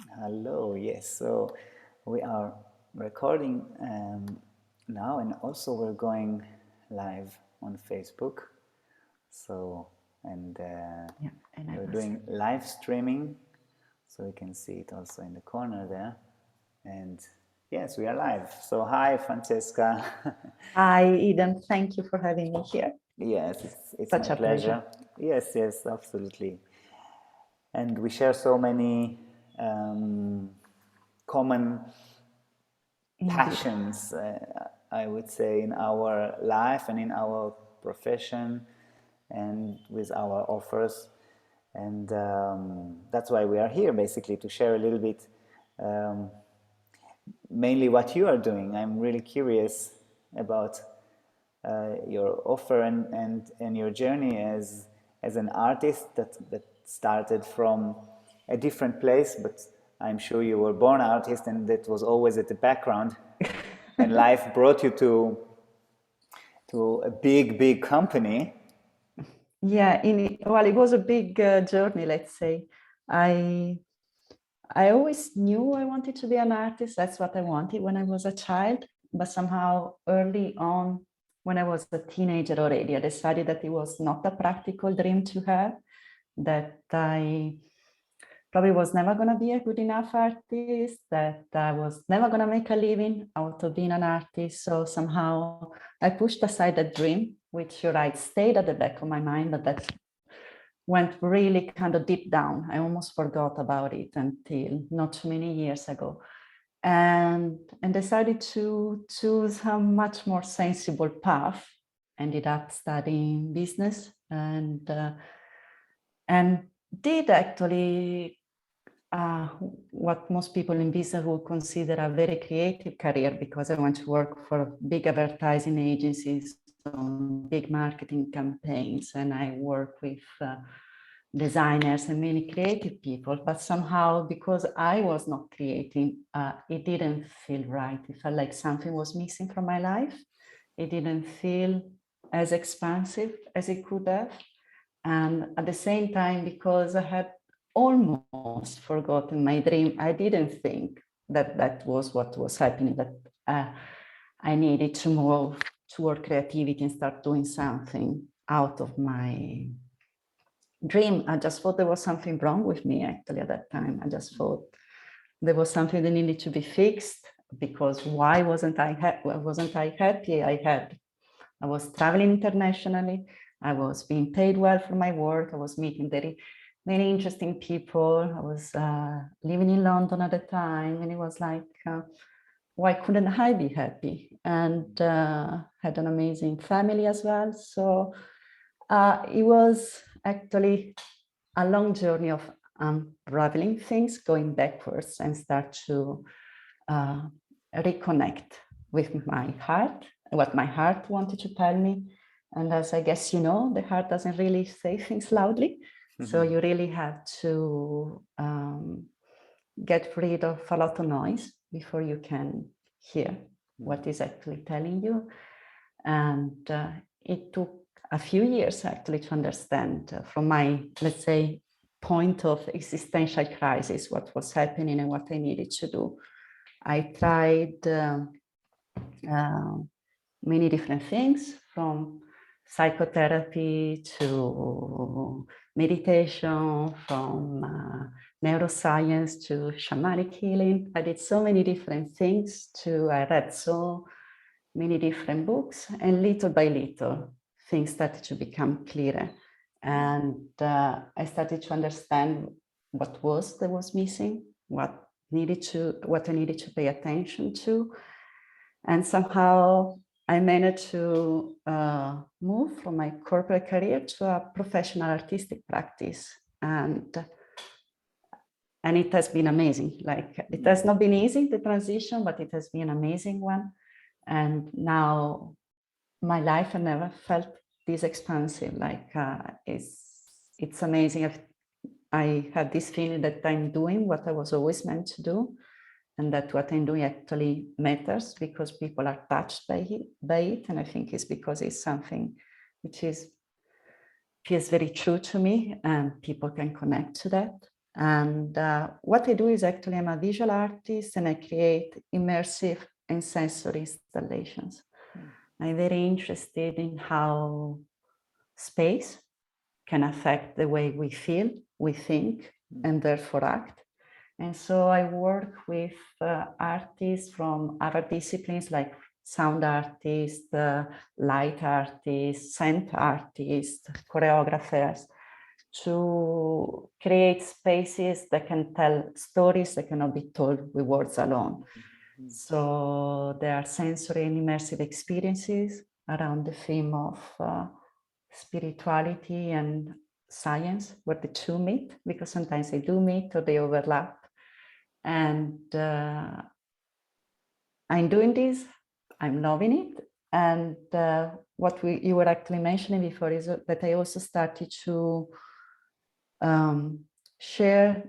Hello, yes. So we are recording now, and also we're going live on Facebook. So, and Yeah, and I we're was. doing live streaming, so you can see it also in the corner there. And yes, we are live. So, hi, Francesca. Hi, Eden. Thank you for having me here. Yes, it's my Such a pleasure. pleasure. Yes, yes, absolutely. And we share so many common Indeed. passions, I would say, in our life and in our profession and with our offers. And that's why we are here, basically, to share a little bit, um, mainly what you are doing. I'm really curious about your offer and your journey as an artist that started from a different place, but I'm sure you were born artist and that was always at the background, and life brought you to a big company. Yeah, well, it was a big journey, let's say. I I always knew I wanted to be an artist. That's what I wanted when I was a child. But somehow early on, when I was a teenager already, I decided that it was not a practical dream to have, that I probably was never going to be a good enough artist, that I was never going to make a living out of being an artist. So somehow I pushed aside that dream, which you're right, stayed at the back of my mind, but that went really kind of deep down. I almost forgot about it until not too many years ago. And decided to choose a much more sensible path. Ended up studying business and did actually what most people in business would consider a very creative career, because I went to work for big advertising agencies on big marketing campaigns, and I work with designers and many creative people. But somehow, because I was not creating, it didn't feel right. It felt like something was missing from my life. It didn't feel as expansive as it could have. And at the same time, because I had almost forgotten my dream, I didn't think that that was what was happening, that I needed to move toward creativity and start doing something out of my dream. I just thought there was something wrong with me actually at that time. I just thought there was something that needed to be fixed, because why wasn't I happy? I was traveling internationally. I was being paid well for my work. I was meeting very many interesting people. I was living in London at the time, and it was like, why couldn't I be happy? And had an amazing family as well. So it was actually a long journey of unraveling things, going backwards, and start to uh, reconnect with my heart, what my heart wanted to tell me. And as I guess you know, the heart doesn't really say things loudly. So you really have to get rid of a lot of noise before you can hear what is actually telling you. And it took a few years actually to understand from my, let's say, point of existential crisis, what was happening and what I needed to do. I tried uh, many different things, from psychotherapy to meditation, from neuroscience to shamanic healing. I did so many different things. I read so many different books, and little by little, things started to become clearer. And I started to understand what was missing, what I needed to pay attention to. And somehow I managed to move from my corporate career to a professional artistic practice. And it has been amazing. Like, it has not been easy, the transition, but it has been an amazing one. And now my life, I never felt this expansive. Like, it's amazing. I have this feeling that I'm doing what I was always meant to do, and that what I'm doing actually matters, because people are touched by it. And I think it's because it's something which feels very true to me, and people can connect to that. And what I do is actually I'm a visual artist and I create immersive and sensory installations. I'm very interested in how space can affect the way we feel, we think, and therefore act. And so I work with artists from other disciplines like sound artists, light artists, scent artists, choreographers, to create spaces that can tell stories that cannot be told with words alone. So there are sensory and immersive experiences around the theme of spirituality and science, where the two meet, because sometimes they do meet or they overlap. And I'm doing this, I'm loving it. And what you were actually mentioning before is that I also started to share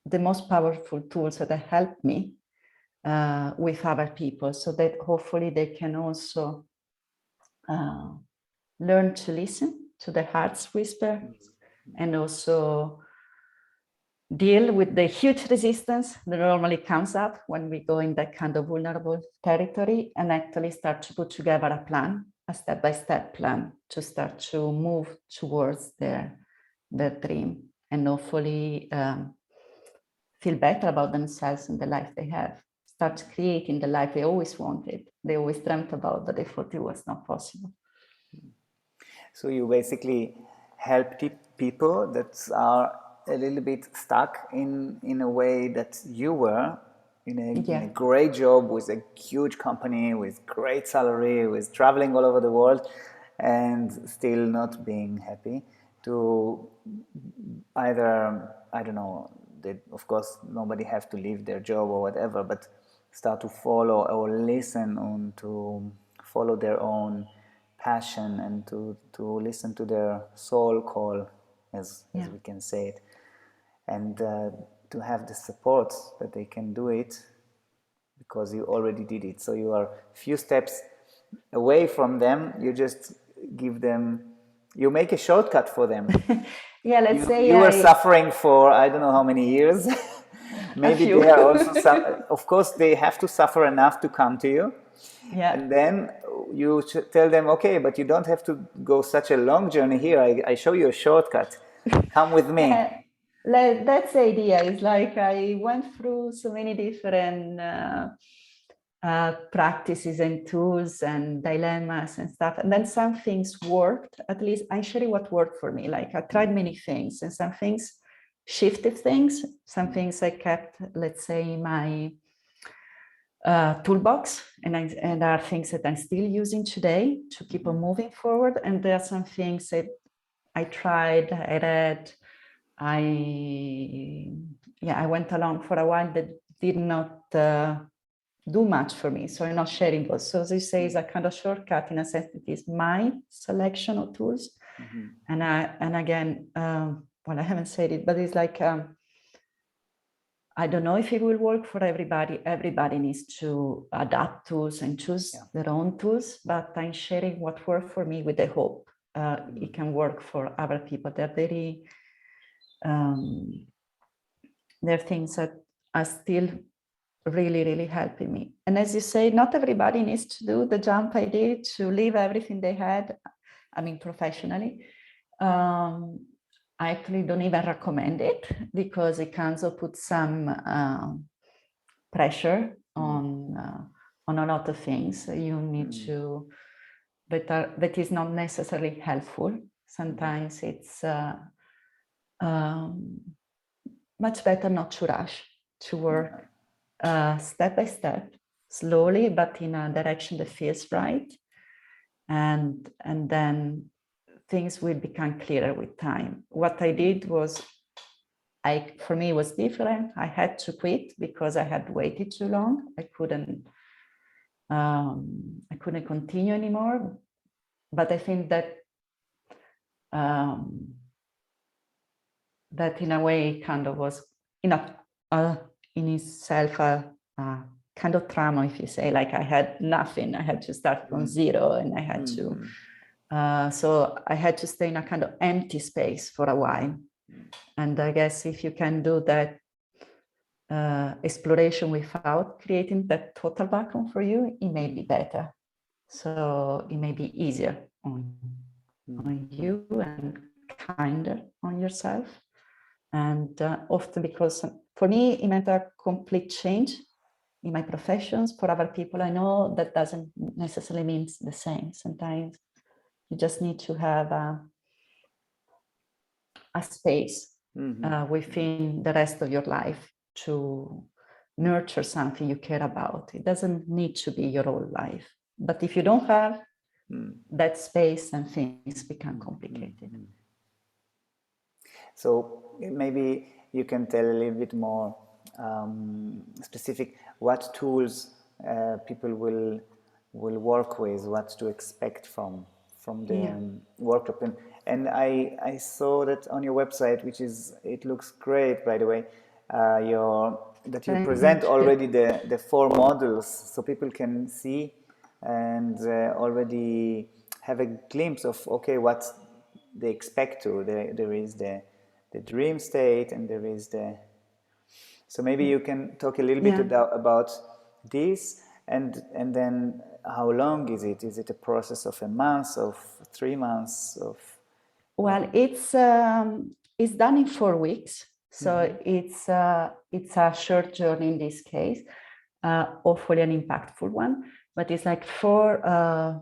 the most powerful tools that have helped me with other people, so that hopefully they can also learn to listen to the heart's whisper and also deal with the huge resistance that normally comes up when we go in that kind of vulnerable territory, and actually start to put together a plan, a step-by-step plan to start to move towards their dream, and hopefully feel better about themselves and the life they have. Start creating the life they always wanted, they always dreamt about, but they thought it was not possible. So you basically help people that are a little bit stuck in a way that you were, in a great job with a huge company, with great salary, with traveling all over the world, and still not being happy, to either, I don't know, that of course nobody have to leave their job or whatever, but start to follow or listen on to follow their own passion and to listen to their soul call, as we can say it, and to have the support that they can do it because you already did it. So you are a few steps away from them, you just give them, you make a shortcut for them. Yeah, let's say you were suffering for I don't know how many years. Maybe they are also of course they have to suffer enough to come to you. Yeah. And then you tell them, okay, but you don't have to go such a long journey here. I show you a shortcut. Come with me. That's the idea. It's like I went through so many different practices and tools and dilemmas and stuff. And then some things worked. At least I share what worked for me. Like I tried many things, and some things shifted things. Some things I kept, let's say, my toolbox, and there are things that I'm still using today to keep on moving forward. And there are some things that I tried, I read, I went along for a while that did not do much for me. So I'm not sharing those. So as you say, it's a kind of shortcut in a sense that is my selection of tools. And again, well, I haven't said it, but it's like, I don't know if it will work for everybody. Everybody needs to adapt tools and choose their own tools, but I'm sharing what worked for me with the hope it can work for other people. They're very, there are things that are still really, really helping me. And as you say, not everybody needs to do the jump I did to leave everything they had, I mean, professionally. I actually don't even recommend it because it can also put some pressure on a lot of things. You need to, that is not necessarily helpful. Sometimes it's much better not to rush, to work step by step, slowly, but in a direction that feels right. And then things will become clearer with time. What I did was, for me, it was different. I had to quit because I had waited too long. I couldn't continue anymore. But I think that that in a way kind of was in itself a kind of trauma, if you say, like I had nothing. I had to start from zero, and I had to. So I had to stay in a kind of empty space for a while. And I guess if you can do that exploration without creating that total vacuum for you, it may be better. So it may be easier on you and kinder on yourself. And often, because for me, it meant a complete change in my professions. For other people I know, that doesn't necessarily mean the same. Sometimes you just need to have a space within the rest of your life to nurture something you care about. It doesn't need to be your whole life. But if you don't have that space, then things become complicated. So maybe you can tell a little bit more specific what tools people will work with, what to expect from the workshop. And I saw that on your website, which is, it looks great, by the way, that you present already the 4 modules, so people can see and already have a glimpse of, okay, what they expect to. There is the dream state, and there is the... So maybe you can talk a little bit about this, and then how long is it? Is it a process of a month, of 3 months, of... Well, it's done in 4 weeks, so it's a short journey in this case, hopefully an impactful one. But it's like 4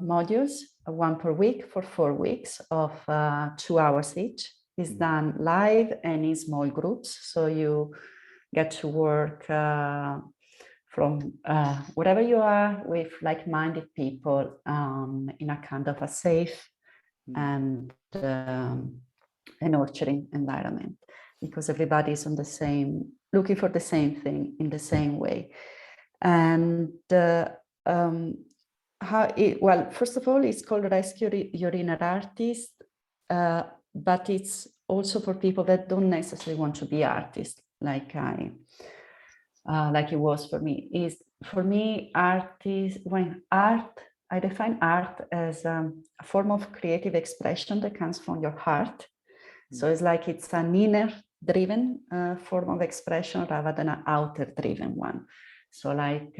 modules, 1 per week for 4 weeks of 2 hours each. It's done live and in small groups, so you get to work from wherever you are with like-minded people in a kind of a safe and a nurturing environment, because everybody is on the same, looking for the same thing in the same way. And well, first of all, it's called Rescue Your Inner Artist, but it's also for people that don't necessarily want to be artists, like it was for me. For me, I define art as a form of creative expression that comes from your heart. So it's like it's an inner-driven form of expression rather than an outer-driven one. So like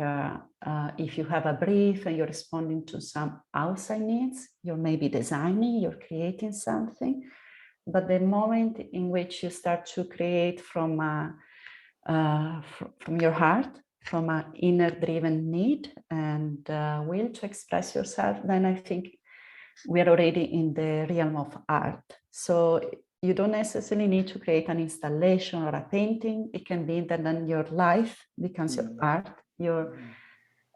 if you have a brief and you're responding to some outside needs, you're maybe designing, you're creating something. But the moment in which you start to create from your heart, from an inner-driven need and will to express yourself, then I think we are already in the realm of art. So you don't necessarily need to create an installation or a painting. It can be that then your life becomes your art. You're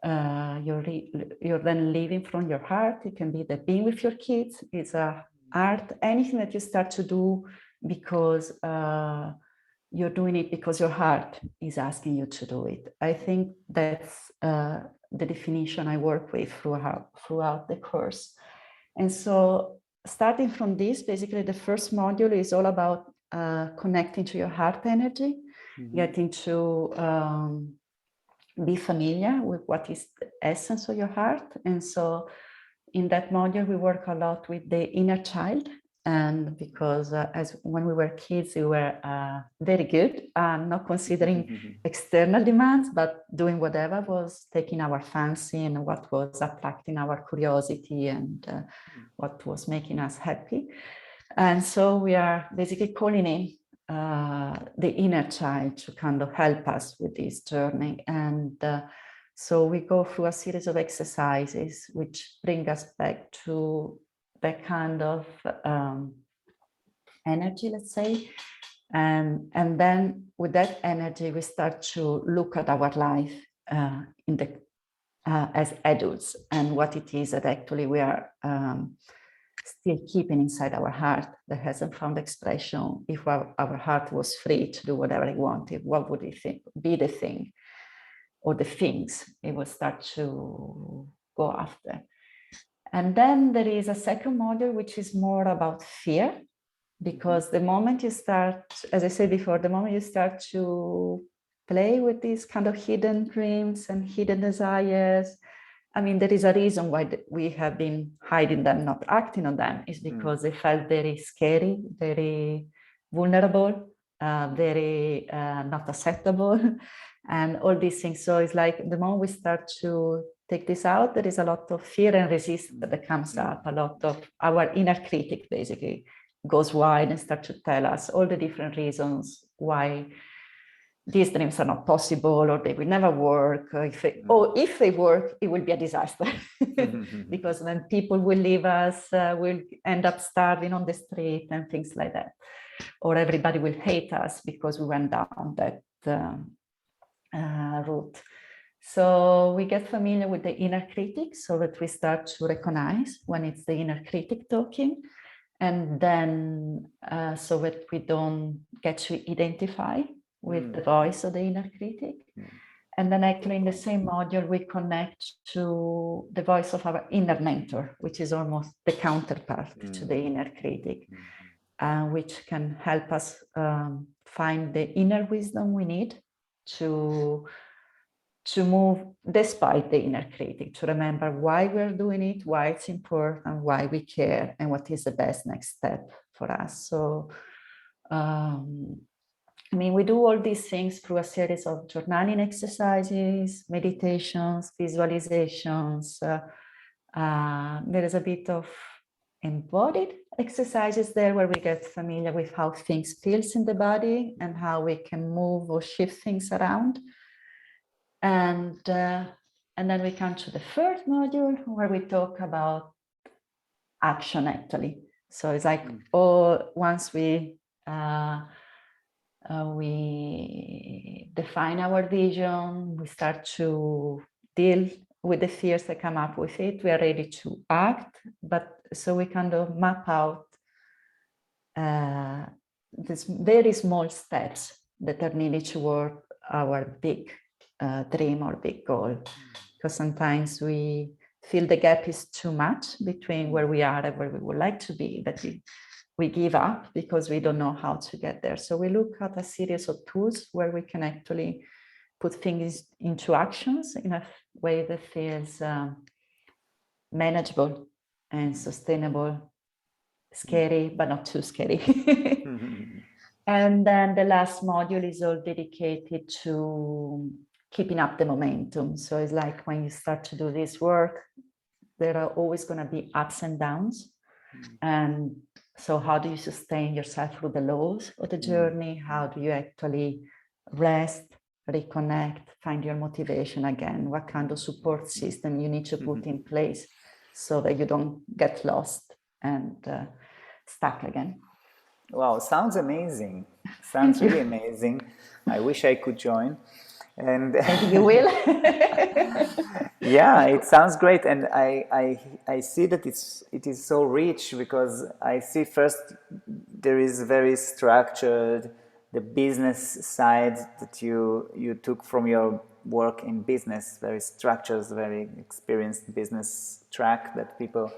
then living from your heart. It can be that being with your kids is art. Anything that you start to do because you're doing it because your heart is asking you to do it. I think that's the definition I work with throughout the course. And so starting from this, basically the first module is all about connecting to your heart energy, getting to be familiar with what is the essence of your heart. And so in that module, we work a lot with the inner child. And because as when we were kids, we were very good, not considering external demands, but doing whatever was taking our fancy and what was attracting our curiosity and what was making us happy. And so we are basically calling in the inner child to kind of help us with this journey. And so we go through a series of exercises which bring us back to that kind of energy, let's say. And then with that energy, we start to look at our life as adults and what it is that actually we are still keeping inside our heart that hasn't found expression. If our heart was free to do whatever it wanted, what would it be the thing or the things it would start to go after? And then there is a second module, which is more about fear, because the moment you start, as I said before, the moment you start to play with these kind of hidden dreams and hidden desires, I mean, there is a reason why we have been hiding them, not acting on them, is because they felt very scary, very vulnerable, very not acceptable, and all these things. So it's like the moment we start to take this out, there is a lot of fear and resistance that comes up. A lot of our inner critic basically goes wide and starts to tell us all the different reasons why these dreams are not possible, or they will never work, or if they work, it will be a disaster. Because then people will leave us, we'll end up starving on the street and things like that. Or everybody will hate us because we went down that route. So we get familiar with the inner critic so that we start to recognize when it's the inner critic talking. And then so that we don't get to identify with the voice of the inner critic. And then actually in the same module, we connect to the voice of our inner mentor, which is almost the counterpart to the inner critic, which can help us find the inner wisdom we need to move despite the inner critic, to remember why we're doing it, why it's important, why we care, and what is the best next step for us. So, I mean, we do all these things through a series of journaling exercises, meditations, visualizations. There is a bit of embodied exercises there where we get familiar with how things feels in the body and how we can move or shift things around. And then we come to the third module where we talk about action actually. So it's like, once we define our vision, we start to deal with the fears that come up with it, we are ready to act, but so we kind of map out these very small steps that are needed toward our big dream or big goal. Because sometimes we feel the gap is too much between where we are and where we would like to be, that we give up because we don't know how to get there. So we look at a series of tools where we can actually put things into actions in a way that feels manageable and sustainable, scary, but not too scary. And then the last module is all dedicated to keeping up the momentum. So it's like when you start to do this work, there are always going to be ups and downs. And so how do you sustain yourself through the lows of the journey? How do you actually rest, reconnect, find your motivation again? What kind of support system you need to put in place so that you don't get lost and stuck again? Wow, sounds amazing. Sounds really amazing. I wish I could join. And maybe you will. Yeah, it sounds great, and I see that it is so rich because I see first there is very structured the business side that you took from your work in business, very structured, very experienced business track that people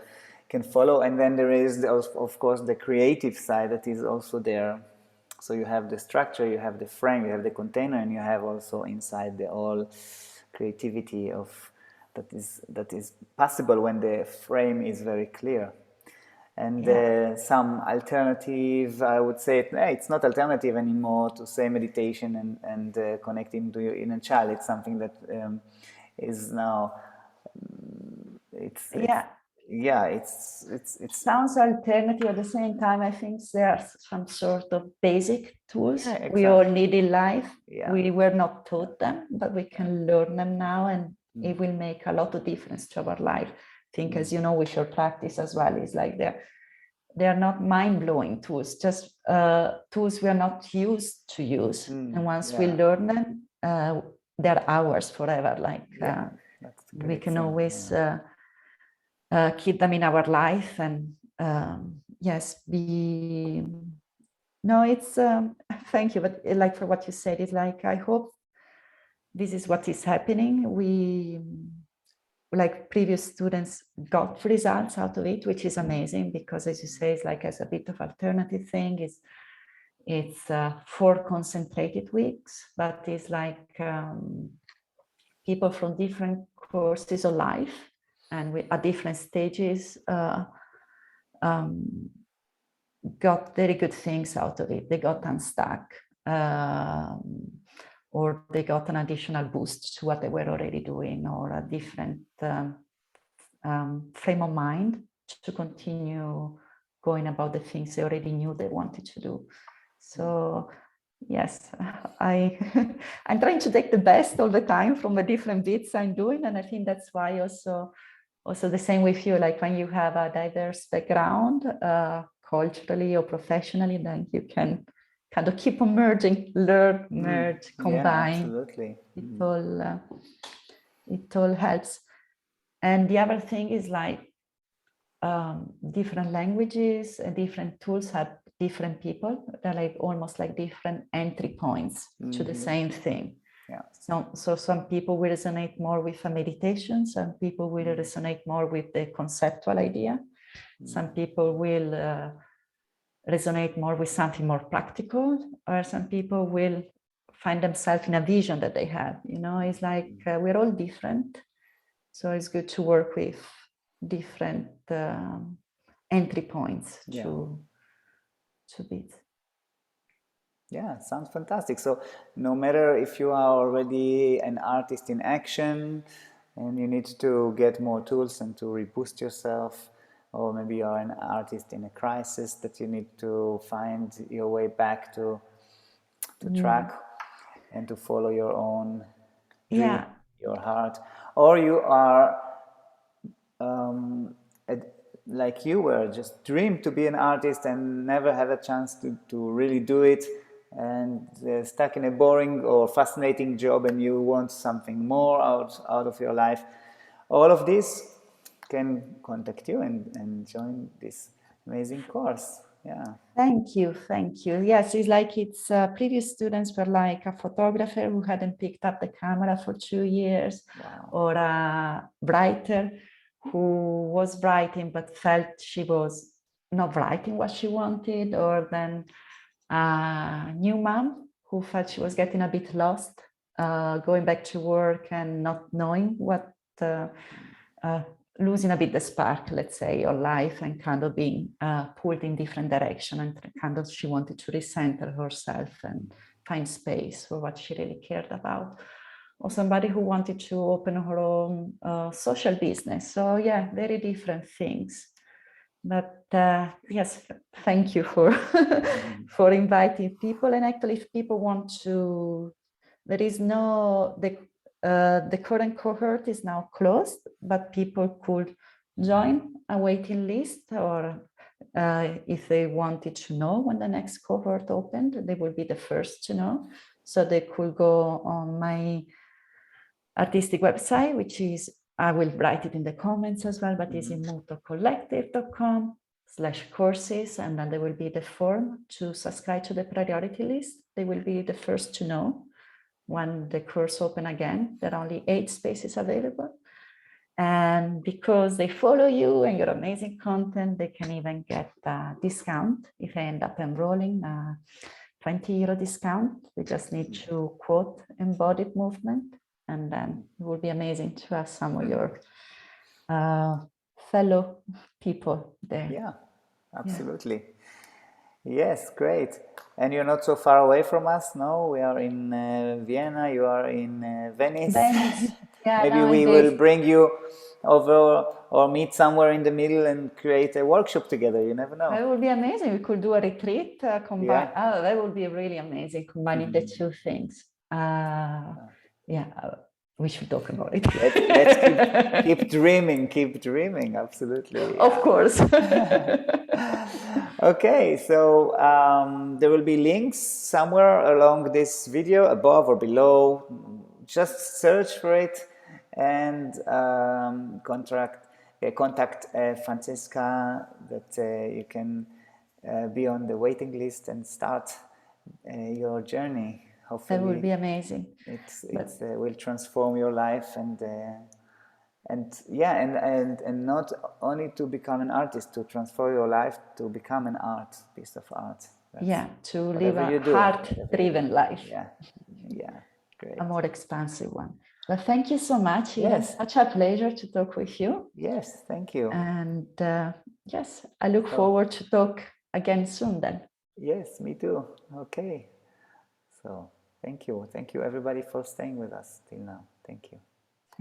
can follow, and then there is of course the creative side that is also there. So you have the structure, you have the frame, you have the container, and you have also inside the all creativity of that is possible when the frame is very clear. And some alternative, I would say, it's not alternative anymore to say meditation and connecting to your inner child. It's something that is now. It's sounds alternative. At the same time, I think there's some sort of basic tools we all need in life. We were not taught them, but we can learn them now, and it will make a lot of difference to our life. I think, as you know, with your practice as well, is like they are not mind-blowing tools, just tools we are not used to use. And once we learn them, they're ours forever. Like we can always keep them in our life. And it's thank you. But like for what you said, it's like, I hope this is what is happening. We, like previous students, got results out of it, which is amazing, because as you say, it's like as a bit of alternative thing. It's 4 concentrated weeks, but it's like people from different courses of life and at different stages got very good things out of it. They got unstuck, or they got an additional boost to what they were already doing, or a different frame of mind to continue going about the things they already knew they wanted to do. So yes, I'm trying to take the best all the time from the different bits I'm doing, and I think that's why also the same with you, like when you have a diverse background, culturally or professionally, then you can kind of keep on merging, learn, merge, combine. Yeah, absolutely. It all helps. And the other thing is like different languages and different tools have different people. They're like almost like different entry points to the same thing. Yeah. So some people will resonate more with a meditation. Some people will resonate more with the conceptual idea. Some people will resonate more with something more practical, or some people will find themselves in a vision that they have. You know, it's like we're all different. So it's good to work with different entry points to it. Yeah, sounds fantastic. So no matter if you are already an artist in action and you need to get more tools and to reboost yourself, or maybe you are an artist in a crisis that you need to find your way back to track and to follow your own dream, your heart, or you are like you were, just dream to be an artist and never have a chance to really do it, and stuck in a boring or fascinating job, and you want something more out of your life. All of this can contact you and join this amazing course. Yeah. Thank you. Yes, it's like previous students were like a photographer who hadn't picked up the camera for 2 years, or a writer who was writing but felt she was not writing what she wanted, or then a new mom who felt she was getting a bit lost, going back to work and not knowing what, losing a bit the spark, let's say, or life, and kind of being pulled in different direction, and kind of she wanted to recenter herself and find space for what she really cared about. Or somebody who wanted to open her own social business. So yeah, very different things. But yes, thank you for for inviting people. And actually, if people want to, there is no, the current cohort is now closed, but people could join a waiting list, or if they wanted to know when the next cohort opened, they will be the first to know. So they could go on my artistic website, which is, I will write it in the comments as well, but it's immutocollective.com/courses, and then there will be the form to subscribe to the priority list. They will be the first to know when the course open again. There are only 8 spaces available. And because they follow you and your amazing content, they can even get a discount if they end up enrolling, a €20 discount. They just need to quote embodied movement, and then it will be amazing to have some of your fellow people there. Yeah, absolutely. Yes, great. And you're not so far away from us, no? We are in Vienna, you are in Venice. Yeah, maybe we will bring you over or meet somewhere in the middle and create a workshop together. You never know. That would be amazing. We could do a retreat combine. Yeah. Oh, that would be really amazing, combining the two things. We should talk about it. Let's keep dreaming, absolutely. Yeah. Of course. Okay, so there will be links somewhere along this video, above or below. Just search for it and contact Francesca, that you can be on the waiting list and start your journey. Hopefully, that would be amazing. It will transform your life, and not only to become an artist, to transform your life to become an piece of art. To live a heart-driven life. Yeah, great. A more expansive one. Well, thank you so much. Yes, such a pleasure to talk with you. Yes, thank you. And yes, I look forward to talk again soon then. Yes, me too. Okay. So thank you. Thank you everybody for staying with us till now. Thank you.